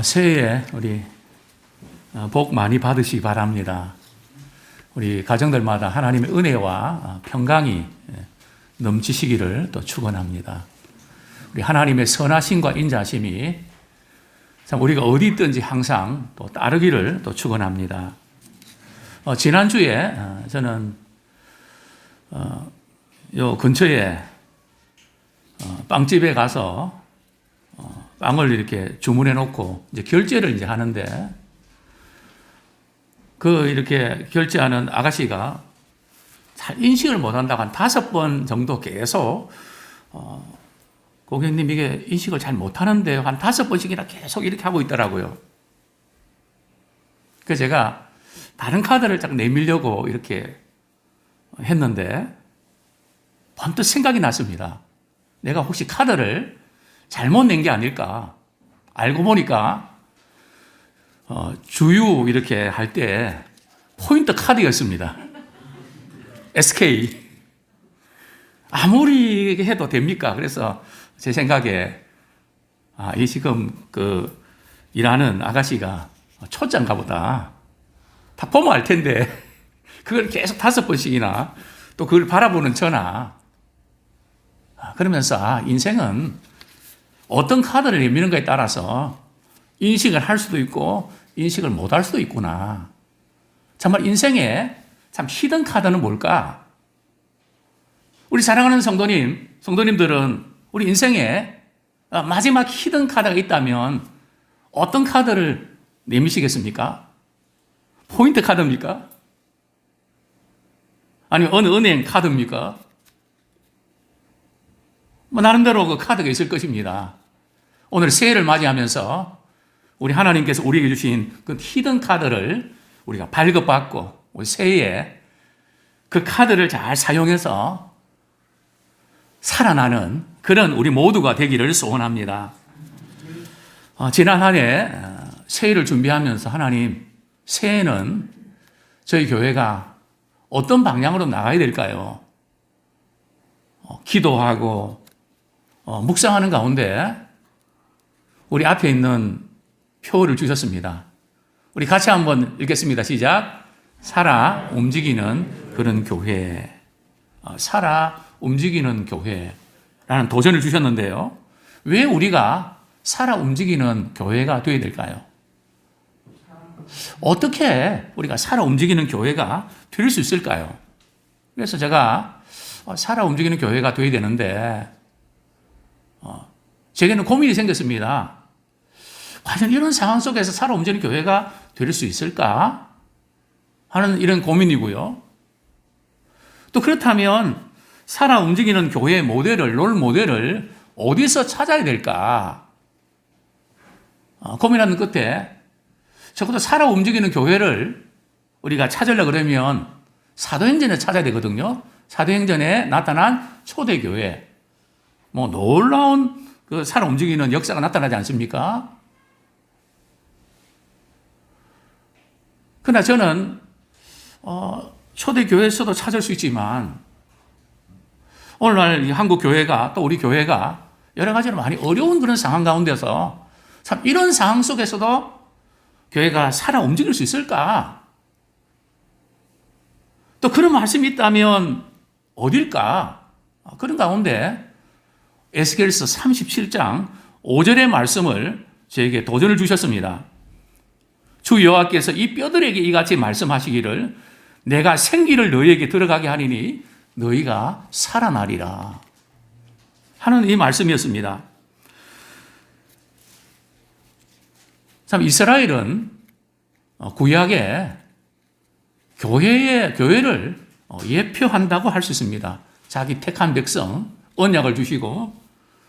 새해에 우리 복 많이 받으시기 바랍니다. 우리 가정들마다 하나님의 은혜와 평강이 넘치시기를 또 축원합니다. 우리 하나님의 선하심과 인자심이 참 우리가 어디 있든지 항상 또 따르기를 또 축원합니다. 지난주에 저는 요 근처에 빵집에 가서 빵을 이렇게 주문해 놓고 이제 결제를 이제 하는데 이렇게 결제하는 아가씨가 잘 인식을 못 한다고 한 5번 정도 계속 고객님 이게 인식을 잘 못 하는데요. 한 5번씩이나 계속 이렇게 하고 있더라고요. 그래서 제가 다른 카드를 딱 내밀려고 이렇게 했는데 번뜩 생각이 났습니다. 내가 혹시 카드를 잘못 낸 게 아닐까? 알고 보니까 주유 이렇게 할 때 포인트 카드였습니다. SK. 아무리 해도 됩니까? 그래서 제 생각에 이 지금 일하는 아가씨가 초짜인가 보다. 다 보면 알 텐데 그걸 계속 5번씩이나 또 그걸 바라보는 전화. 그러면서 인생은 어떤 카드를 내미는가에 따라서 인식을 할 수도 있고 인식을 못 할 수도 있구나. 정말 인생에 참 히든 카드는 뭘까? 우리 사랑하는 성도님들은 우리 인생에 마지막 히든 카드가 있다면 어떤 카드를 내미시겠습니까? 포인트 카드입니까? 아니면 어느 은행 카드입니까? 나름대로 그 카드가 있을 것입니다. 오늘 새해를 맞이하면서 우리 하나님께서 우리에게 주신 그 히든 카드를 우리가 발급받고 우리 새해에 그 카드를 잘 사용해서 살아나는 그런 우리 모두가 되기를 소원합니다. 지난 한 해 새해를 준비하면서 하나님, 새해는 저희 교회가 어떤 방향으로 나가야 될까요? 기도하고 묵상하는 가운데 우리 앞에 있는 표를 주셨습니다. 우리 같이 한번 읽겠습니다. 시작. 살아 움직이는 그런 교회. 살아 움직이는 교회라는 도전을 주셨는데요. 왜 우리가 살아 움직이는 교회가 되어야 될까요? 어떻게 우리가 살아 움직이는 교회가 될 수 있을까요? 그래서 제가 살아 움직이는 교회가 되어야 되는데 제게는 고민이 생겼습니다. 과연 이런 상황 속에서 살아 움직이는 교회가 될 수 있을까? 하는 이런 고민이고요. 또 그렇다면 살아 움직이는 교회의 롤 모델을 어디서 찾아야 될까? 고민하는 끝에 적어도 살아 움직이는 교회를 우리가 찾으려고 그러면 사도행전에 찾아야 되거든요. 사도행전에 나타난 초대교회. 놀라운 살아 움직이는 역사가 나타나지 않습니까? 그러나 저는 초대교회에서도 찾을 수 있지만 오늘날 한국 교회가 또 우리 교회가 여러 가지로 많이 어려운 그런 상황 가운데서 참 이런 상황 속에서도 교회가 살아 움직일 수 있을까? 또 그런 말씀이 있다면 어딜까? 그런 가운데 에스겔서 37장 5절의 말씀을 저에게 도전을 주셨습니다. 주 여호와께서 이 뼈들에게 이같이 말씀하시기를 내가 생기를 너희에게 들어가게 하리니 너희가 살아나리라 하는 이 말씀이었습니다. 참 이스라엘은 구약에 교회를 예표한다고 할 수 있습니다. 자기 택한 백성 언약을 주시고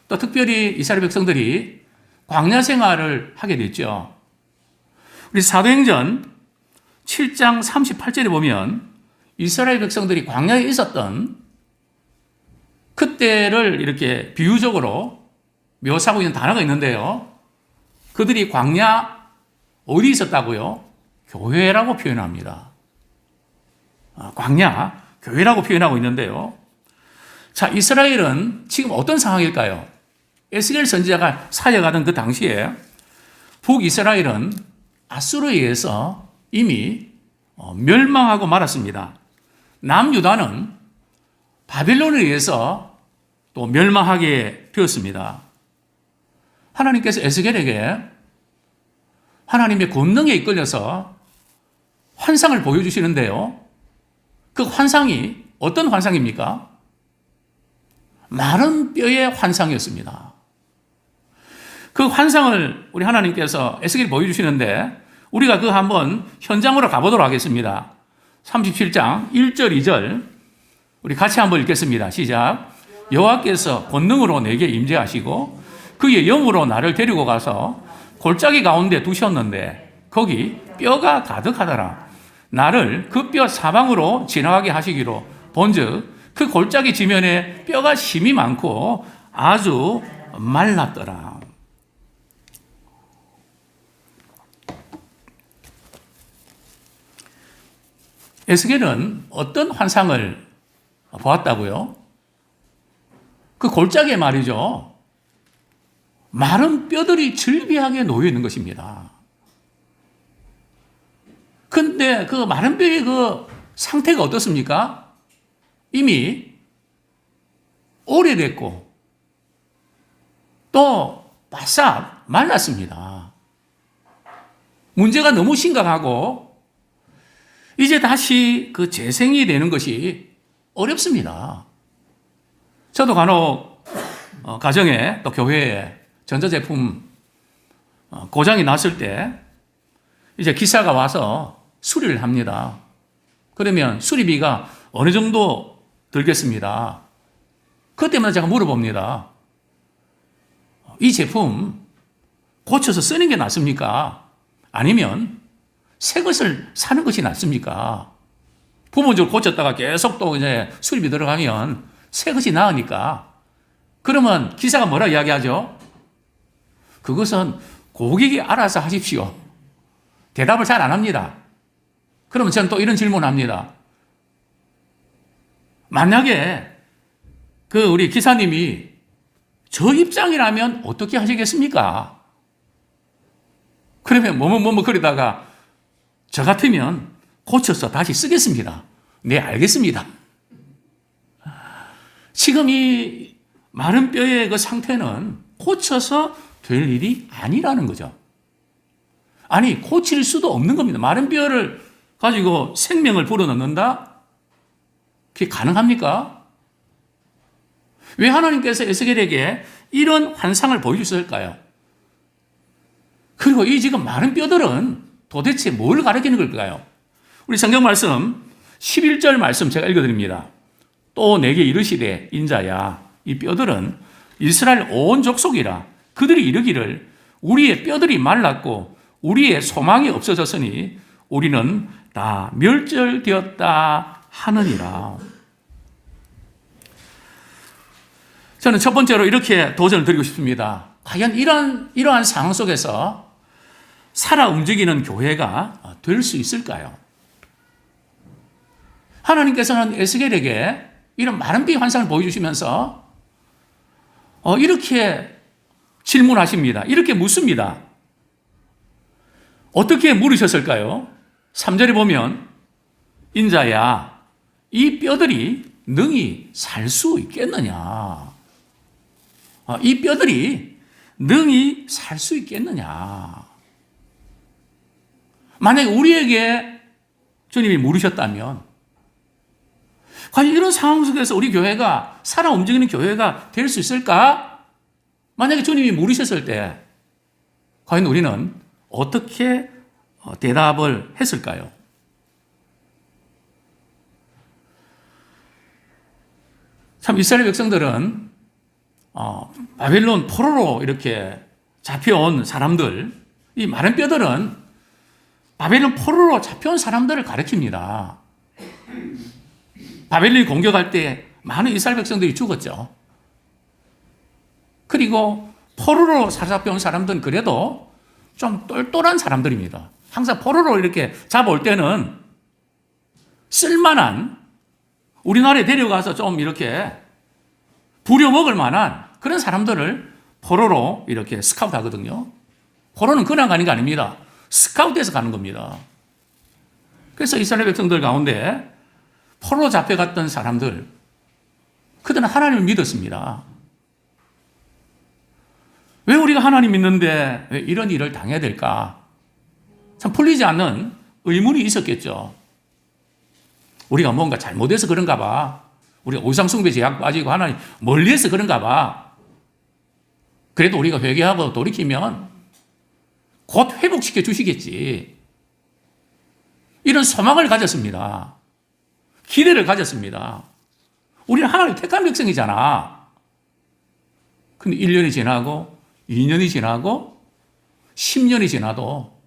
또 특별히 이스라엘 백성들이 광야 생활을 하게 됐죠. 우리 사도행전 7장 38절에 보면 이스라엘 백성들이 광야에 있었던 그때를 이렇게 비유적으로 묘사하고 있는 단어가 있는데요. 그들이 광야 어디 있었다고요? 교회라고 표현합니다. 광야, 교회라고 표현하고 있는데요. 자, 이스라엘은 지금 어떤 상황일까요? 에스겔 선지자가 사역하던 그 당시에 북이스라엘은 아수르에 의해서 이미 멸망하고 말았습니다. 남유다는 바벨론에 의해서 또 멸망하게 되었습니다. 하나님께서 에스겔에게 하나님의 권능에 이끌려서 환상을 보여주시는데요. 그 환상이 어떤 환상입니까? 마른 뼈의 환상이었습니다. 그 환상을 우리 하나님께서 에스겔이 보여주시는데 우리가 그 한번 현장으로 가보도록 하겠습니다. 37장 1절 2절 우리 같이 한번 읽겠습니다. 시작. 여호와께서 권능으로 내게 임재하시고 그의 영으로 나를 데리고 가서 골짜기 가운데 두셨는데 거기 뼈가 가득하더라. 나를 그 뼈 사방으로 지나가게 하시기로 본즉 그 골짜기 지면에 뼈가 심이 많고 아주 말랐더라. 에스겔은 어떤 환상을 보았다고요? 그 골짜기에 말이죠. 마른 뼈들이 즐비하게 놓여 있는 것입니다. 근데 그 마른 뼈의 그 상태가 어떻습니까? 이미 오래됐고 또 바싹 말랐습니다. 문제가 너무 심각하고 이제 다시 그 재생이 되는 것이 어렵습니다. 저도 간혹 가정에 또 교회에 전자제품 고장이 났을 때 이제 기사가 와서 수리를 합니다. 그러면 수리비가 어느 정도 들겠습니다. 그때마다 제가 물어봅니다. 이 제품 고쳐서 쓰는 게 낫습니까? 아니면 새 것을 사는 것이 낫습니까? 부분적으로 고쳤다가 계속 또 이제 수리비 들어가면 새 것이 나으니까. 그러면 기사가 뭐라 이야기하죠? 그것은 고객이 알아서 하십시오. 대답을 잘 안 합니다. 그러면 저는 또 이런 질문을 합니다. 만약에 그 우리 기사님이 저 입장이라면 어떻게 하시겠습니까? 그러면 뭐뭐 그러다가 저 같으면 고쳐서 다시 쓰겠습니다. 네, 알겠습니다. 지금 이 마른 뼈의 그 상태는 고쳐서 될 일이 아니라는 거죠. 아니, 고칠 수도 없는 겁니다. 마른 뼈를 가지고 생명을 불어넣는다? 그게 가능합니까? 왜 하나님께서 에스겔에게 이런 환상을 보여주셨을까요? 그리고 이 지금 마른 뼈들은 도대체 뭘 가리키는 걸까요? 우리 성경 말씀 11절 말씀 제가 읽어드립니다. 또 내게 이르시되 인자야 이 뼈들은 이스라엘 온 족속이라 그들이 이르기를 우리의 뼈들이 말랐고 우리의 소망이 없어졌으니 우리는 다 멸절되었다 하느니라. 저는 첫 번째로 이렇게 도전을 드리고 싶습니다. 과연 이러한 상황 속에서 살아 움직이는 교회가 될 수 있을까요? 하나님께서는 에스겔에게 이런 마른 뼈 환상을 보여주시면서 이렇게 질문하십니다. 이렇게 묻습니다. 어떻게 물으셨을까요? 3절에 보면 인자야 이 뼈들이 능히 살 수 있겠느냐? 이 뼈들이 능히 살 수 있겠느냐? 만약에 우리에게 주님이 물으셨다면 과연 이런 상황 속에서 우리 교회가 살아 움직이는 교회가 될 수 있을까? 만약에 주님이 물으셨을 때 과연 우리는 어떻게 대답을 했을까요? 참 이스라엘 백성들은 바벨론 포로로 이렇게 잡혀온 사람들, 이 마른 뼈들은 바벨론 포로로 잡혀온 사람들을 가리킵니다. 바벨론이 공격할 때 많은 이스라엘 백성들이 죽었죠. 그리고 포로로 사로잡혀온 사람들은 그래도 좀 똘똘한 사람들입니다. 항상 포로로 이렇게 잡아올 때는 쓸만한, 우리나라에 데려가서 좀 이렇게 부려먹을 만한 그런 사람들을 포로로 이렇게 스카우트 하거든요. 포로는 그냥 가는 게 아닙니다. 스카우트해서 가는 겁니다. 그래서 이스라엘 백성들 가운데 포로로 잡혀갔던 사람들, 그들은 하나님을 믿었습니다. 왜 우리가 하나님 믿는데 왜 이런 일을 당해야 될까? 참 풀리지 않는 의문이 있었겠죠. 우리가 뭔가 잘못해서 그런가 봐. 우리가 우상숭배 제약 빠지고 하나님 멀리해서 그런가 봐. 그래도 우리가 회개하고 돌이키면 곧 회복시켜 주시겠지. 이런 소망을 가졌습니다. 기대를 가졌습니다. 우리는 하나님 택한 백성이잖아. 근데 1년이 지나고 2년이 지나고 10년이 지나도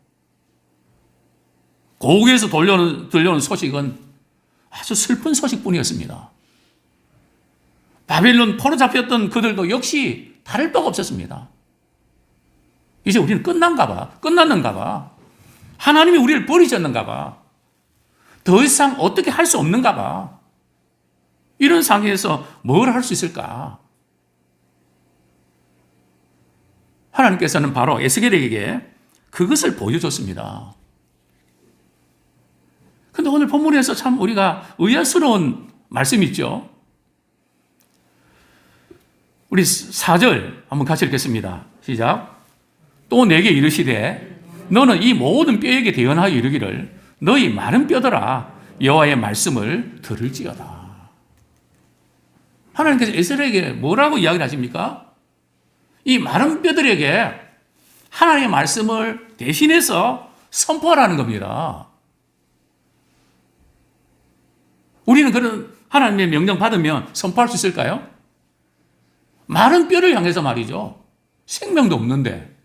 고국에서 들려오는 소식은 아주 슬픈 소식뿐이었습니다. 바벨론 포로 잡혔던 그들도 역시 다를 바가 없었습니다. 이제 우리는 끝났는가 봐. 하나님이 우리를 버리셨는가 봐. 더 이상 어떻게 할 수 없는가 봐. 이런 상황에서 뭘 할 수 있을까? 하나님께서는 바로 에스겔에게 그것을 보여줬습니다. 근데 오늘 본문에서 참 우리가 의아스러운 말씀이 있죠. 우리 4절 한번 같이 읽겠습니다. 시작. 또 내게 이르시되 너는 이 모든 뼈에게 대언하여 이르기를 너희 마른 뼈들아 여호와의 말씀을 들을지어다. 하나님께서 에스겔에게 뭐라고 이야기를 하십니까? 이 마른 뼈들에게 하나님의 말씀을 대신해서 선포하라는 겁니다. 우리는 그런 하나님의 명령 받으면 선포할 수 있을까요? 마른 뼈를 향해서 말이죠. 생명도 없는데.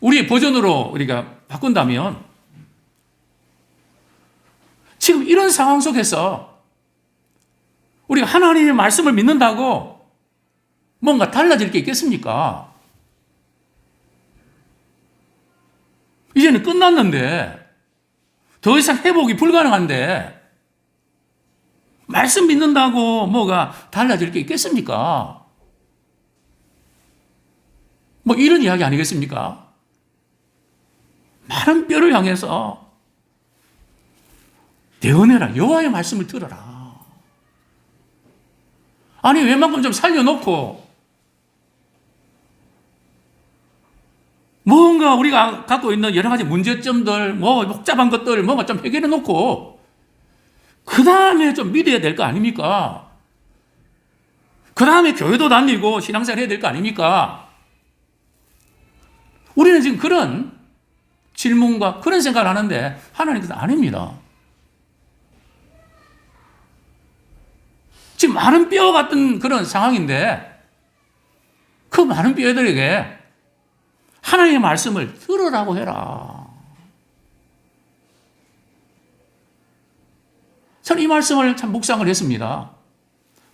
우리의 버전으로 우리가 바꾼다면 지금 이런 상황 속에서 우리가 하나님의 말씀을 믿는다고 뭔가 달라질 게 있겠습니까? 이제는 끝났는데 더 이상 회복이 불가능한데 말씀 믿는다고 뭐가 달라질 게 있겠습니까? 이런 이야기 아니겠습니까? 마른 뼈를 향해서 대언해라. 여호와의 말씀을 들어라. 아니 웬만큼 좀 살려놓고 뭔가 우리가 갖고 있는 여러 가지 문제점들, 복잡한 것들 뭔가 좀 해결해 놓고 그 다음에 좀 믿어야 될 거 아닙니까? 그 다음에 교회도 다니고 신앙생활 해야 될 거 아닙니까? 우리는 지금 그런 질문과 그런 생각을 하는데 하나님께서 아닙니다. 지금 마른 뼈 같은 그런 상황인데 그 마른 뼈들에게 하나님의 말씀을 들으라고 해라. 저는 이 말씀을 참 묵상을 했습니다.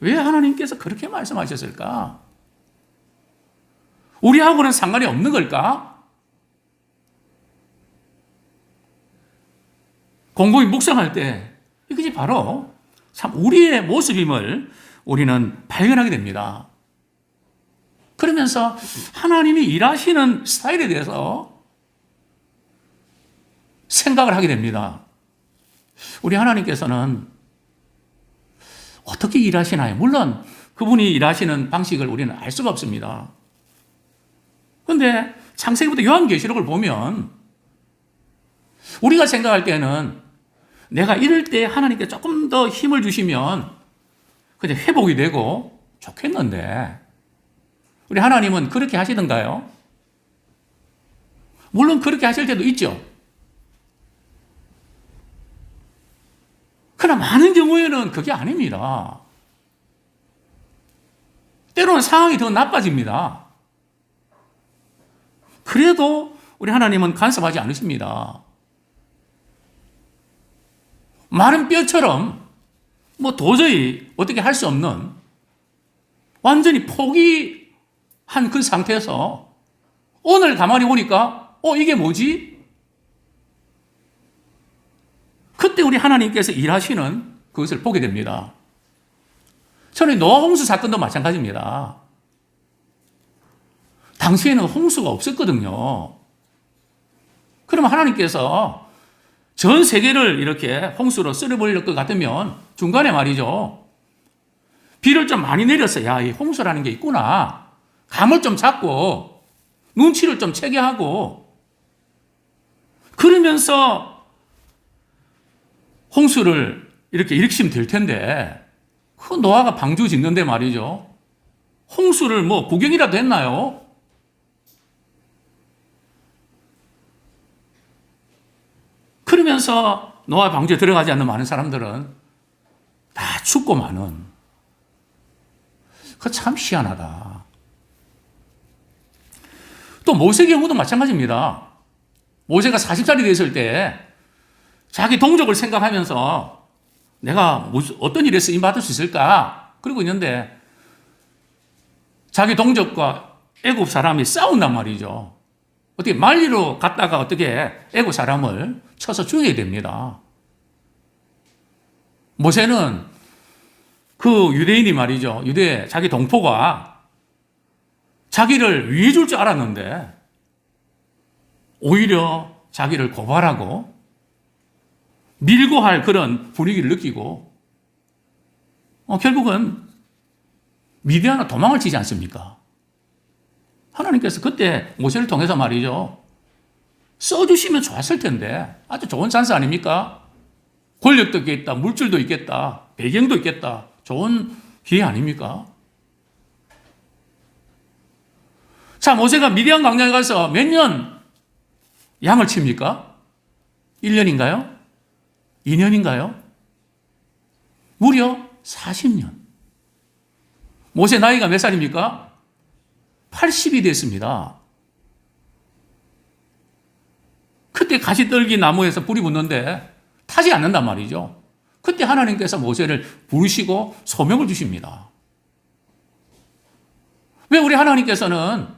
왜 하나님께서 그렇게 말씀하셨을까? 우리하고는 상관이 없는 걸까? 곰곰이 묵상할 때 이것이 바로 참 우리의 모습임을 우리는 발견하게 됩니다. 그러면서 하나님이 일하시는 스타일에 대해서 생각을 하게 됩니다. 우리 하나님께서는 어떻게 일하시나요? 물론 그분이 일하시는 방식을 우리는 알 수가 없습니다. 그런데 창세기부터 요한계시록을 보면 우리가 생각할 때는 내가 이럴 때 하나님께 조금 더 힘을 주시면 그냥 회복이 되고 좋겠는데 우리 하나님은 그렇게 하시던가요? 물론 그렇게 하실 때도 있죠. 그러나 많은 경우에는 그게 아닙니다. 때로는 상황이 더 나빠집니다. 그래도 우리 하나님은 간섭하지 않으십니다. 마른 뼈처럼 도저히 어떻게 할 수 없는 완전히 포기한 그 상태에서 오늘 가만히 보니까 이게 뭐지? 그때 우리 하나님께서 일하시는 그것을 보게 됩니다. 저는 노아 홍수 사건도 마찬가지입니다. 당시에는 홍수가 없었거든요. 그러면 하나님께서 전 세계를 이렇게 홍수로 쓸어버릴 것 같으면 중간에 말이죠. 비를 좀 많이 내려서 야, 이 홍수라는 게 있구나. 감을 좀 잡고 눈치를 좀 채게 하고 그러면서 홍수를 이렇게 일으키면 될 텐데 그 노아가 방주 짓는데 말이죠. 홍수를 뭐 구경이라도 했나요? 그러면서 노아 방주에 들어가지 않는 많은 사람들은 다 죽고 마는. 그거 참 희한하다. 또 모세 경우도 마찬가지입니다. 모세가 40살이 됐을 때 자기 동족을 생각하면서 내가 어떤 일에 쓰임 받을 수 있을까? 그러고 있는데 자기 동족과 애굽 사람이 싸운단 말이죠. 어떻게 말리로 갔다가 어떻게 애굽 사람을 쳐서 죽여야 됩니다. 모세는 그 유대인이 말이죠. 유대 자기 동포가 자기를 위해 줄 줄 알았는데 오히려 자기를 고발하고 밀고 할 그런 분위기를 느끼고 결국은 미디안으로 도망을 치지 않습니까? 하나님께서 그때 모세를 통해서 말이죠. 써주시면 좋았을 텐데 아주 좋은 찬스 아닙니까? 권력도 있겠다, 물질도 있겠다, 배경도 있겠다. 좋은 기회 아닙니까? 자, 모세가 미디안 광야에 가서 몇 년 양을 칩니까? 1년인가요? 2년인가요? 무려 40년. 모세 나이가 몇 살입니까? 80이 됐습니다. 그때 가시떨기 나무에서 불이 붙는데 타지 않는단 말이죠. 그때 하나님께서 모세를 부르시고 소명을 주십니다. 왜 우리 하나님께서는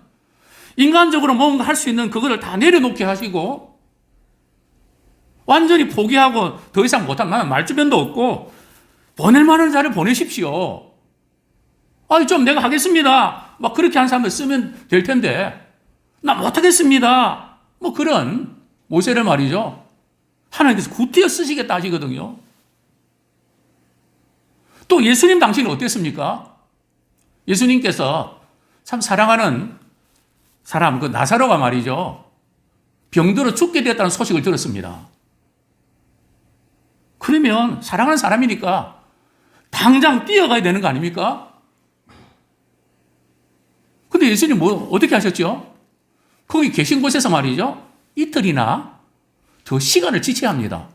인간적으로 뭔가 할 수 있는 그거를 다 내려놓게 하시고 완전히 포기하고 더 이상 못하면 나는 말주변도 없고 보낼 만한 자를 보내십시오. 아니 좀 내가 하겠습니다. 막 그렇게 한 사람을 쓰면 될 텐데 나 못하겠습니다. 뭐 그런 모세를 말이죠. 하나님께서 구태여 쓰시겠다 하시거든요. 또 예수님 당시는 어땠습니까? 예수님께서 참 사랑하는 사람, 그 나사로가 말이죠. 병들어 죽게 됐다는 소식을 들었습니다. 그러면 사랑하는 사람이니까 당장 뛰어가야 되는 거 아닙니까? 근데 예수님 어떻게 하셨죠? 거기 계신 곳에서 말이죠. 이틀이나 더 시간을 지체해야 합니다.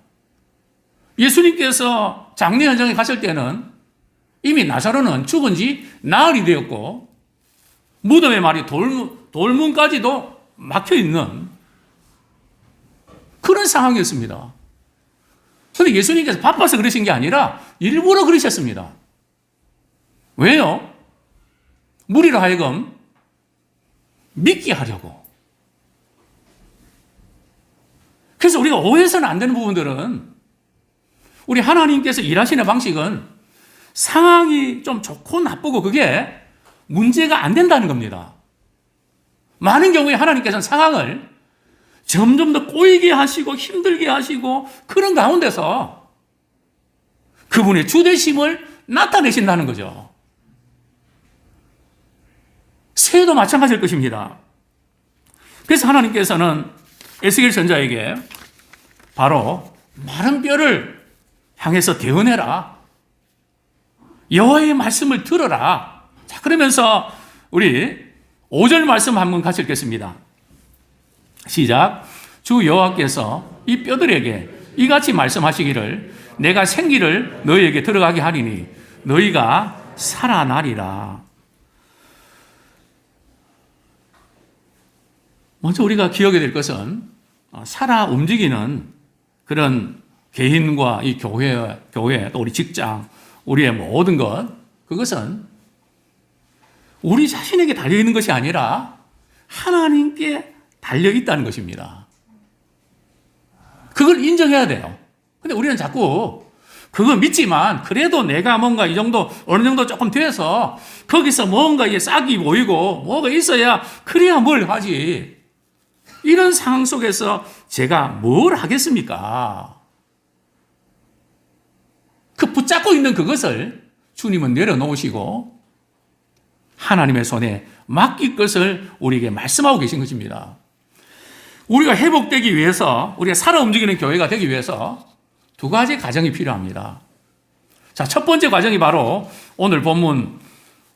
예수님께서 장례 현장에 갔을 때는 이미 나사로는 죽은 지 나흘이 되었고 무덤에 말이 돌문까지도 막혀 있는 그런 상황이었습니다. 그런데 예수님께서 바빠서 그러신 게 아니라 일부러 그러셨습니다. 왜요? 무리로 하여금 믿게 하려고. 그래서 우리가 오해서는 안 되는 부분들은 우리 하나님께서 일하시는 방식은 상황이 좀 좋고 나쁘고 그게 문제가 안 된다는 겁니다. 많은 경우에 하나님께서는 상황을 점점 더 꼬이게 하시고 힘들게 하시고 그런 가운데서 그분의 주대심을 나타내신다는 거죠. 새해도 마찬가지일 것입니다. 그래서 하나님께서는 에스겔 선자에게 바로 마른 뼈를 향해서 대언해라. 여호와의 말씀을 들어라. 자, 그러면서 우리 5절 말씀 한번 같이 읽겠습니다. 시작. 주 여호와께서 이 뼈들에게 이같이 말씀하시기를 내가 생기를 너희에게 들어가게 하리니 너희가 살아나리라. 먼저 우리가 기억해야 될 것은 살아 움직이는 그런 개인과 이 교회 또 우리 직장, 우리의 모든 것, 그것은 우리 자신에게 달려있는 것이 아니라 하나님께 달려있다는 것입니다. 그걸 인정해야 돼요. 근데 우리는 자꾸 그거 믿지만 그래도 내가 뭔가 이 정도 어느 정도 조금 돼서 거기서 뭔가 이게 싹이 보이고 뭐가 있어야 그래야 뭘 하지. 이런 상황 속에서 제가 뭘 하겠습니까? 그 붙잡고 있는 그것을 주님은 내려놓으시고 하나님의 손에 맡길 것을 우리에게 말씀하고 계신 것입니다. 우리가 회복되기 위해서, 우리가 살아 움직이는 교회가 되기 위해서 두 가지 과정이 필요합니다. 자, 첫 번째 과정이 바로 오늘 본문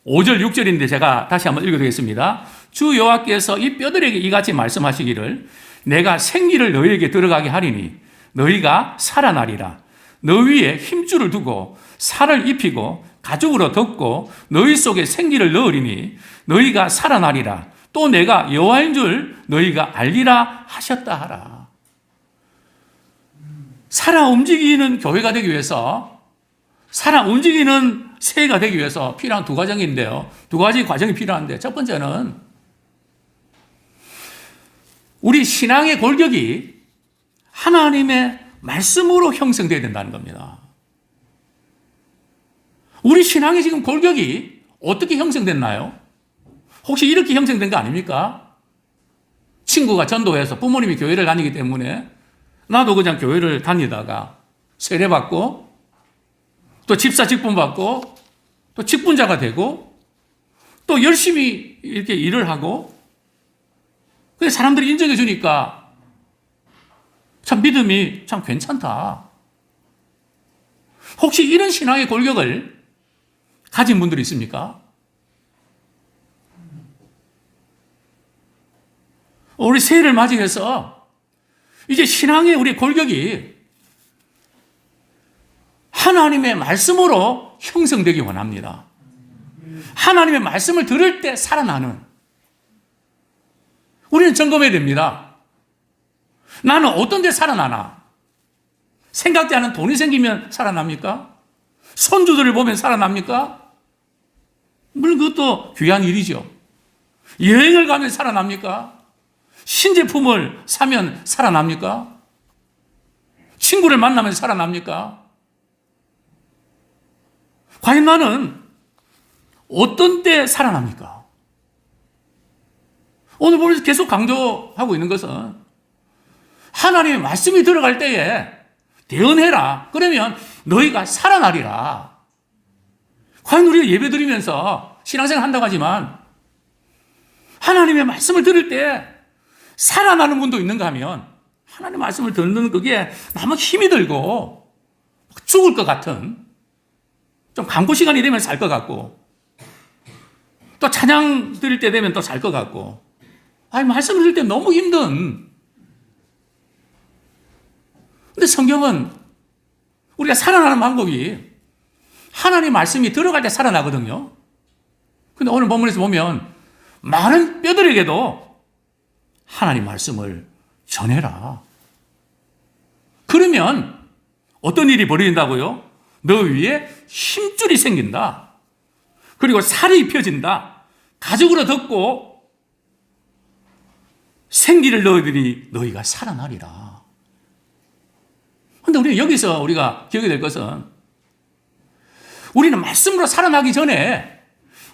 5절, 6절인데 제가 다시 한번 읽어드리겠습니다. 주 여호와께서 이 뼈들에게 이같이 말씀하시기를 내가 생기를 너희에게 들어가게 하리니 너희가 살아나리라. 너 위에 힘줄을 두고 살을 입히고 가죽으로 덮고 너희 속에 생기를 넣으리니 너희가 살아나리라. 또 내가 여호와인 줄 너희가 알리라 하셨다 하라. 살아 움직이는 교회가 되기 위해서, 살아 움직이는 새해가 되기 위해서 필요한 두 과정인데요. 두 가지 과정이 필요한데, 첫 번째는 우리 신앙의 골격이 하나님의 말씀으로 형성되어야 된다는 겁니다. 우리 신앙의 지금 골격이 어떻게 형성됐나요? 혹시 이렇게 형성된 거 아닙니까? 친구가 전도해서 부모님이 교회를 다니기 때문에 나도 그냥 교회를 다니다가 세례받고 또 집사 직분 받고 또 직분자가 되고 또 열심히 이렇게 일을 하고 그래서 사람들이 인정해 주니까 참 믿음이 참 괜찮다. 혹시 이런 신앙의 골격을 가진 분들이 있습니까? 우리 새해를 맞이해서 이제 신앙의 우리 골격이 하나님의 말씀으로 형성되기 원합니다. 하나님의 말씀을 들을 때 살아나는, 우리는 점검해야 됩니다. 나는 어떤 데 살아나나? 생각지 않은 돈이 생기면 살아납니까? 손주들을 보면 살아납니까? 물론 그것도 귀한 일이죠. 여행을 가면 살아납니까? 신제품을 사면 살아납니까? 친구를 만나면 살아납니까? 과연 나는 어떤 때 살아납니까? 오늘 보면서 계속 강조하고 있는 것은 하나님의 말씀이 들어갈 때에 대언해라. 그러면 너희가 살아나리라. 과연 우리가 예배 드리면서 신앙생활 한다고 하지만 하나님의 말씀을 들을 때 살아나는 분도 있는가 하면 하나님의 말씀을 듣는 그게 너무 힘이 들고 죽을 것 같은, 좀 강구 시간이 되면 살 것 같고 또 찬양 드릴 때 되면 또 살 것 같고, 아니 말씀을 들을 때 너무 힘든. 근데 성경은 우리가 살아나는 방법이 하나님 말씀이 들어갈 때 살아나거든요. 근데 오늘 본문에서 보면 많은 뼈들에게도 하나님 말씀을 전해라. 그러면 어떤 일이 벌어진다고요? 너 위에 힘줄이 생긴다. 그리고 살이 입혀진다. 가죽으로 덮고 생기를 넣으니 너희가 살아나리라. 그런데 우리는 여기서 우리가 기억해야 될 것은 우리는 말씀으로 살아나기 전에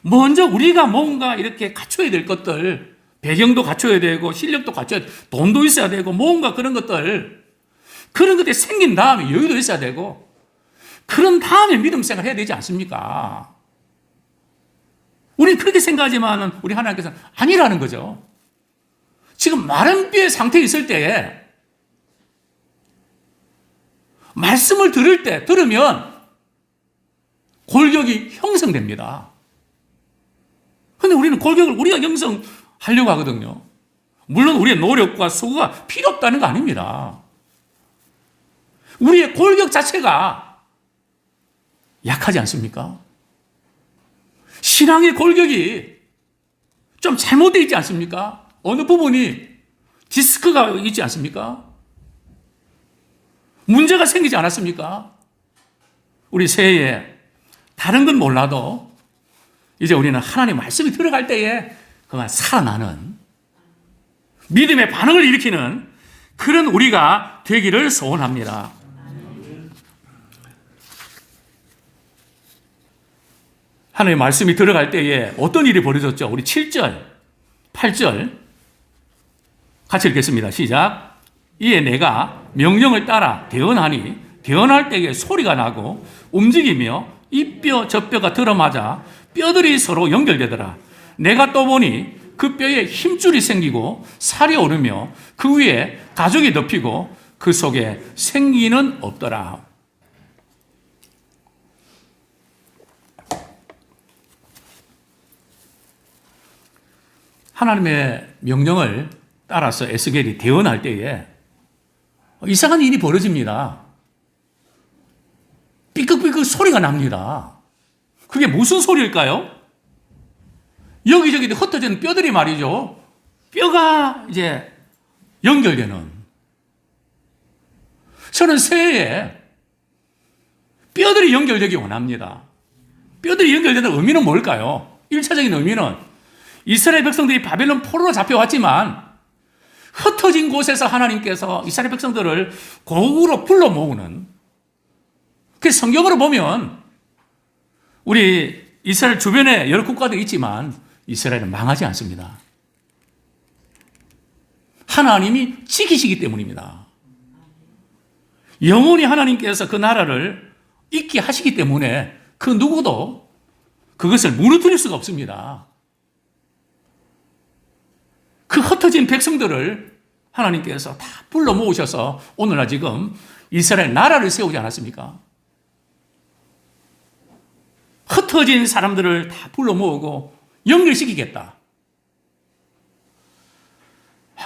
먼저 우리가 뭔가 이렇게 갖춰야 될 것들, 배경도 갖춰야 되고 실력도 갖춰야 되고 돈도 있어야 되고 뭔가 그런 것들, 그런 것들이 생긴 다음에 여유도 있어야 되고 그런 다음에 믿음 생활 해야 되지 않습니까? 우리는 그렇게 생각하지만 우리 하나님께서는 아니라는 거죠. 지금 마른 뼈의 상태에 있을 때에 말씀을 들으면 골격이 형성됩니다. 그런데 우리는 골격을 우리가 형성하려고 하거든요. 물론 우리의 노력과 수고가 필요 없다는 거 아닙니다. 우리의 골격 자체가 약하지 않습니까? 신앙의 골격이 좀 잘못되어 있지 않습니까? 어느 부분이 디스크가 있지 않습니까? 문제가 생기지 않았습니까? 우리 새해에 다른 건 몰라도 이제 우리는 하나님 말씀이 들어갈 때에 그만 살아나는 믿음의 반응을 일으키는 그런 우리가 되기를 소원합니다. 하나님의 말씀이 들어갈 때에 어떤 일이 벌어졌죠? 우리 7절, 8절 같이 읽겠습니다. 시작. 이에 내가 명령을 따라 대언하니 대언할 때에 소리가 나고 움직이며 이 뼈 저 뼈가 들어맞아 뼈들이 서로 연결되더라. 내가 또 보니 그 뼈에 힘줄이 생기고 살이 오르며 그 위에 가죽이 덮이고 그 속에 생기는 없더라. 하나님의 명령을 따라서 에스겔이 대언할 때에 이상한 일이 벌어집니다. 삐걱삐걱 소리가 납니다. 그게 무슨 소리일까요? 여기저기 흩어지는 뼈들이 말이죠. 뼈가 이제 연결되는. 저는 새해에 뼈들이 연결되기 원합니다. 뼈들이 연결되는 의미는 뭘까요? 1차적인 의미는 이스라엘 백성들이 바벨론 포로로 잡혀왔지만 흩어진 곳에서 하나님께서 이스라엘 백성들을 고국으로 불러 모으는, 그 성경으로 보면 우리 이스라엘 주변에 여러 국가들이 있지만 이스라엘은 망하지 않습니다. 하나님이 지키시기 때문입니다. 영원히 하나님께서 그 나라를 있게 하시기 때문에 그 누구도 그것을 무너뜨릴 수가 없습니다. 그 흩어진 백성들을 하나님께서 다 불러 모으셔서 오늘날 지금 이스라엘 나라를 세우지 않았습니까? 흩어진 사람들을 다 불러 모으고 연결시키겠다.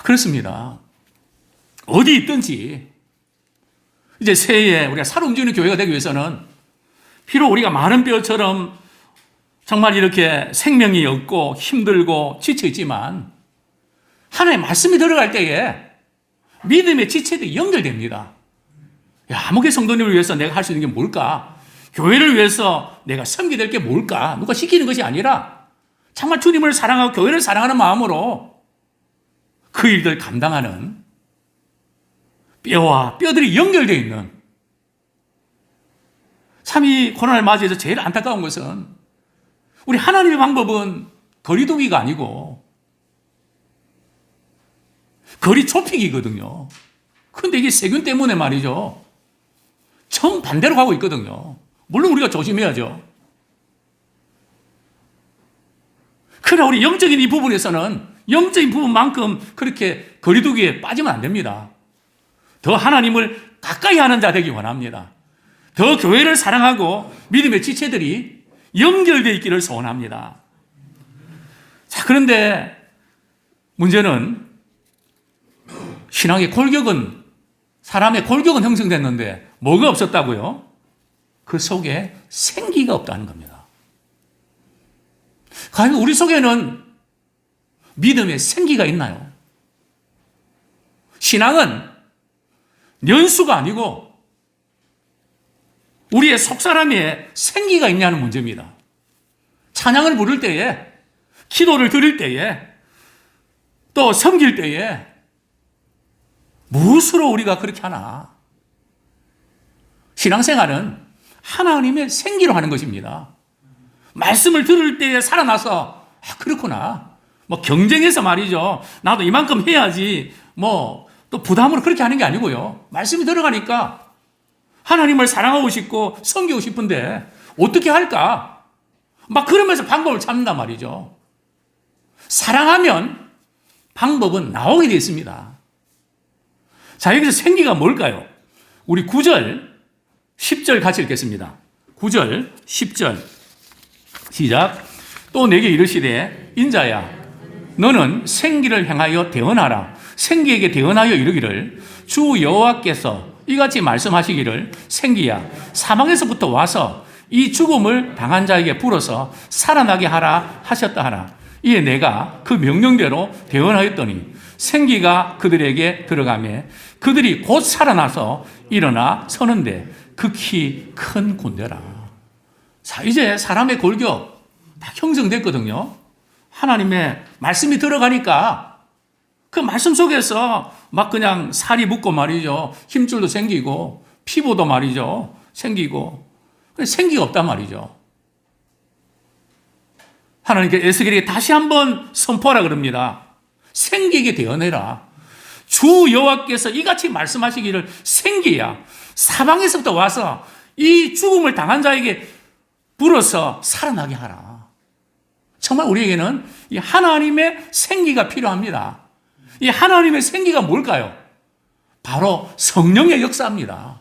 그렇습니다. 어디 있든지 이제 새해에 우리가 살아 움직이는 교회가 되기 위해서는 비록 우리가 많은 뼈처럼 정말 이렇게 생명이 없고 힘들고 지쳐있지만 하나님의 말씀이 들어갈 때에 믿음의 지체들이 연결됩니다. 야, 아무개 성도님을 위해서 내가 할 수 있는 게 뭘까? 교회를 위해서 내가 섬기게 될 게 뭘까? 누가 시키는 것이 아니라 정말 주님을 사랑하고 교회를 사랑하는 마음으로 그 일들 감당하는 뼈와 뼈들이 연결되어 있는, 참 이 코로나를 맞이해서 제일 안타까운 것은 우리 하나님의 방법은 거리두기가 아니고 거리 좁히기거든요. 그런데 이게 세균 때문에 말이죠, 정반대로 가고 있거든요. 물론 우리가 조심해야죠. 그러나 우리 영적인 이 부분에서는 영적인 부분만큼 그렇게 거리두기에 빠지면 안 됩니다. 더 하나님을 가까이 하는 자 되기 원합니다. 더 교회를 사랑하고 믿음의 지체들이 연결되어 있기를 소원합니다. 자, 그런데 문제는 신앙의 골격은, 사람의 골격은 형성됐는데 뭐가 없었다고요? 그 속에 생기가 없다는 겁니다. 과연 우리 속에는 믿음의 생기가 있나요? 신앙은 연수가 아니고 우리의 속사람에 생기가 있냐는 문제입니다. 찬양을 부를 때에, 기도를 드릴 때에, 또 섬길 때에 무엇으로 우리가 그렇게 하나? 신앙생활은 하나님의 생기로 하는 것입니다. 말씀을 들을 때에 살아나서 그렇구나, 뭐 경쟁해서 말이죠, 나도 이만큼 해야지 뭐 또 부담으로 그렇게 하는 게 아니고요. 말씀이 들어가니까 하나님을 사랑하고 싶고 섬기고 싶은데 어떻게 할까? 막 그러면서 방법을 찾는단 말이죠. 사랑하면 방법은 나오게 되어 있습니다. 자, 여기서 생기가 뭘까요? 우리 9절, 10절 같이 읽겠습니다. 9절, 10절 시작. 또 내게 이르시되 인자야, 너는 생기를 향하여 대언하라. 생기에게 대언하여 이르기를 주 여호와께서 이같이 말씀하시기를 생기야, 사망에서부터 와서 이 죽음을 당한 자에게 불어서 살아나게 하라 하셨다 하라. 이에 내가 그 명령대로 대언하였더니 생기가 그들에게 들어가며 그들이 곧 살아나서 일어나 서는데 극히 큰 군대라. 자, 이제 사람의 골격 다 형성됐거든요. 하나님의 말씀이 들어가니까 그 말씀 속에서 막 그냥 살이 붙고 말이죠, 힘줄도 생기고 피부도 말이죠 생기고, 생기가 없단 말이죠. 하나님께 에스겔에게 다시 한번 선포하라 그럽니다. 생기게 되어내라. 주 여호와께서 이같이 말씀하시기를 생기야 사방에서부터 와서 이 죽음을 당한 자에게 불어서 살아나게 하라. 정말 우리에게는 이 하나님의 생기가 필요합니다. 이 하나님의 생기가 뭘까요? 바로 성령의 역사입니다.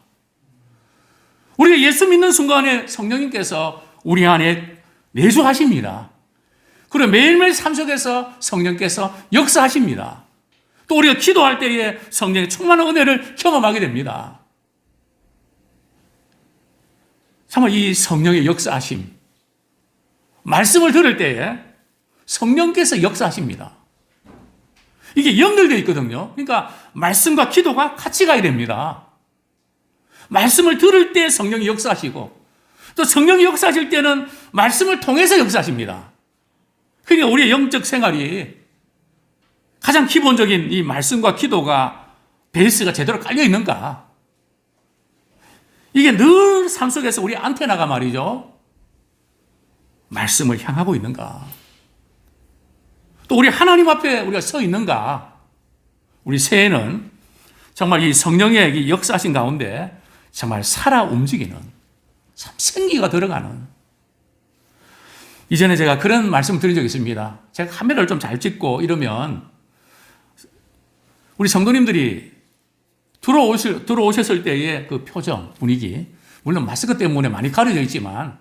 우리가 예수 믿는 순간에 성령님께서 우리 안에 내주하십니다. 그리고 매일매일 삶 속에서 성령께서 역사하십니다. 또 우리가 기도할 때에 성령의 충만한 은혜를 경험하게 됩니다. 정말 이 성령의 역사하심, 말씀을 들을 때에 성령께서 역사하십니다. 이게 연결되어 있거든요. 그러니까 말씀과 기도가 같이 가야 됩니다. 말씀을 들을 때 성령이 역사하시고 또 성령이 역사하실 때는 말씀을 통해서 역사하십니다. 그러니까 우리의 영적 생활이 가장 기본적인 이 말씀과 기도가 베이스가 제대로 깔려 있는가? 이게 늘 삶 속에서 우리 안테나가 말이죠. 말씀을 향하고 있는가? 또 우리 하나님 앞에 우리가 서 있는가? 우리 새해는 정말 이 성령의 이 역사하신 가운데 정말 살아 움직이는 참 생기가 들어가는 이전에 제가 그런 말씀을 드린 적이 있습니다. 제가 카메라를 좀 잘 찍고 이러면 우리 성도님들이 들어오셨을 때의 그 표정, 분위기, 물론 마스크 때문에 많이 가려져 있지만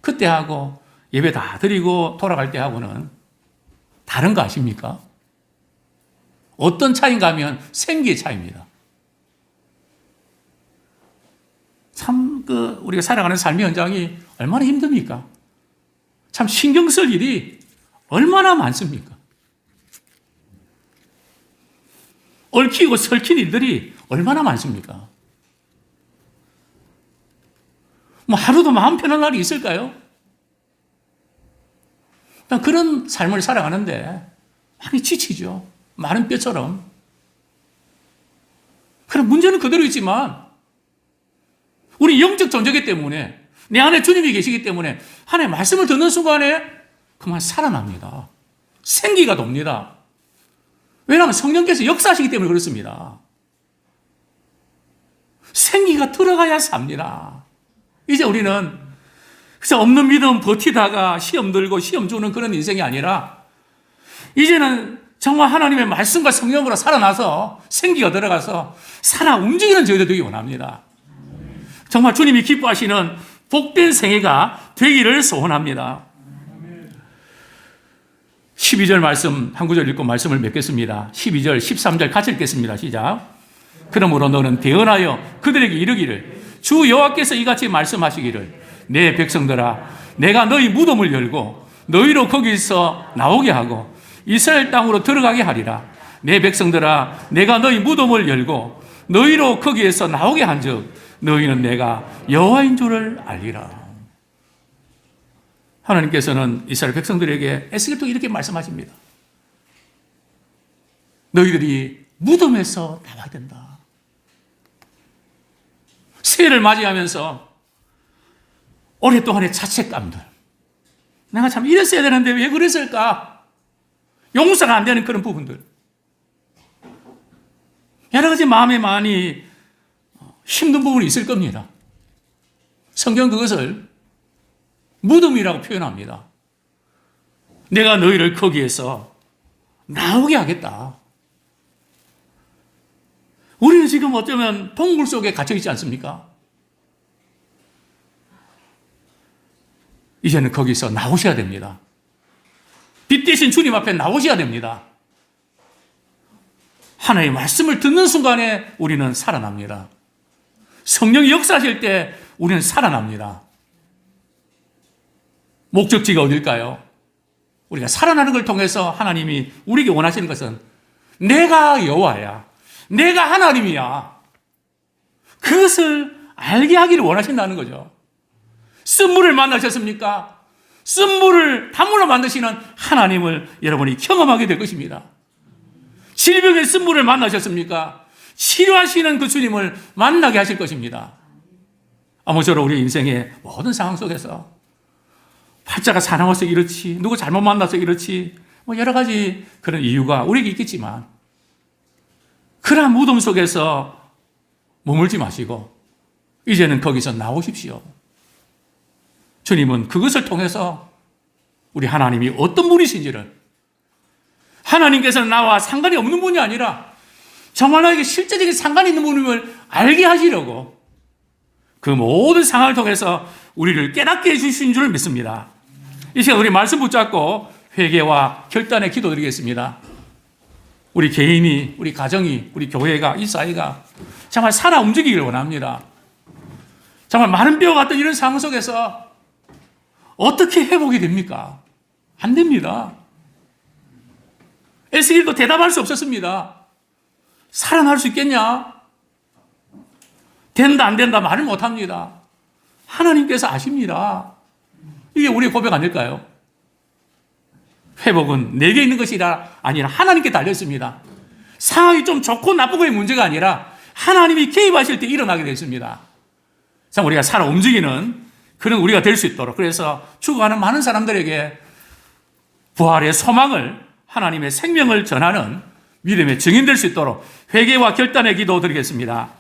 그때하고 예배 다 드리고 돌아갈 때하고는 다른 거 아십니까? 어떤 차이인가 하면 생기의 차이입니다. 참 우리가 살아가는 삶의 현장이 얼마나 힘듭니까? 참 신경 쓸 일이 얼마나 많습니까? 얽히고 설킨 일들이 얼마나 많습니까? 뭐 하루도 마음 편한 날이 있을까요? 그런 삶을 살아가는데 많이 지치죠. 마른 뼈처럼. 그럼 문제는 그대로 있지만 우리 영적 존재이기 때문에 내 안에 주님이 계시기 때문에 하나님의 말씀을 듣는 순간에 그만 살아납니다. 생기가 돕니다. 왜냐하면 성령께서 역사하시기 때문에 그렇습니다. 생기가 들어가야 삽니다. 이제 우리는 그래서 없는 믿음 버티다가 시험 들고 시험 주는 그런 인생이 아니라 이제는 정말 하나님의 말씀과 성령으로 살아나서 생기가 들어가서 살아 움직이는 저희들 되기 원합니다. 정말 주님이 기뻐하시는 복된 생애가 되기를 소원합니다. 12절 말씀 한 구절 읽고 말씀을 맺겠습니다. 12절 13절 같이 읽겠습니다. 시작. 그러므로 너는 대언하여 그들에게 이르기를 주 여호와께서 이같이 말씀하시기를 내 백성들아 내가 너희 무덤을 열고 너희로 거기서 나오게 하고 이스라엘 땅으로 들어가게 하리라. 내 백성들아 내가 너희 무덤을 열고 너희로 거기에서 나오게 한즉 너희는 내가 여호와인 줄을 알리라. 하나님께서는 이스라엘 백성들에게 에스겔도 이렇게 말씀하십니다. 너희들이 무덤에서 나와야 된다. 새해를 맞이하면서 오랫동안의 자책감들, 내가 참 이랬어야 되는데 왜 그랬을까? 용서가 안 되는 그런 부분들, 여러 가지 마음에 많이 힘든 부분이 있을 겁니다. 성경 그것을 무덤이라고 표현합니다. 내가 너희를 거기에서 나오게 하겠다. 우리는 지금 어쩌면 동굴 속에 갇혀 있지 않습니까? 이제는 거기서 나오셔야 됩니다. 빛 대신 주님 앞에 나오셔야 됩니다. 하나님의 말씀을 듣는 순간에 우리는 살아납니다. 성령이 역사하실 때 우리는 살아납니다. 목적지가 어딜까요? 우리가 살아나는 걸 통해서 하나님이 우리에게 원하시는 것은 내가 여호와야, 내가 하나님이야, 그것을 알게 하기를 원하신다는 거죠. 쓴물을 만나셨습니까? 쓴물을 단물로 만드시는 하나님을 여러분이 경험하게 될 것입니다. 질병의 쓴물을 만나셨습니까? 치료하시는 그 주님을 만나게 하실 것입니다. 아무쪼록 우리 인생의 모든 상황 속에서 팔자가 사나워서 이렇지, 누구 잘못 만나서 이렇지, 뭐 여러 가지 그런 이유가 우리에게 있겠지만, 그러한 무덤 속에서 머물지 마시고 이제는 거기서 나오십시오. 주님은 그것을 통해서 우리 하나님이 어떤 분이신지를, 하나님께서는 나와 상관이 없는 분이 아니라 정말 나에게 실제적인 상관이 있는 분임을 알게 하시려고 그 모든 상황을 통해서 우리를 깨닫게 해주신 줄 믿습니다. 이 시간 우리 말씀 붙잡고 회개와 결단의 기도 드리겠습니다. 우리 개인이, 우리 가정이, 우리 교회가, 이 사회가 정말 살아 움직이기를 원합니다. 정말 마른 뼈 같은 이런 상황 속에서 어떻게 회복이 됩니까? 안 됩니다. 에스겔도 대답할 수 없었습니다. 살아날 수 있겠냐? 된다 안 된다 말을 못합니다. 하나님께서 아십니다. 이게 우리의 고백 아닐까요? 회복은 내게 있는 것이 아니라 하나님께 달렸습니다. 상황이 좀 좋고 나쁘고의 문제가 아니라 하나님이 개입하실 때 일어나게 됐습니다. 참 우리가 살아 움직이는 그런 우리가 될 수 있도록, 그래서 죽어가는 많은 사람들에게 부활의 소망을, 하나님의 생명을 전하는 믿음의 증인 될 수 있도록 회개와 결단의 기도 드리겠습니다.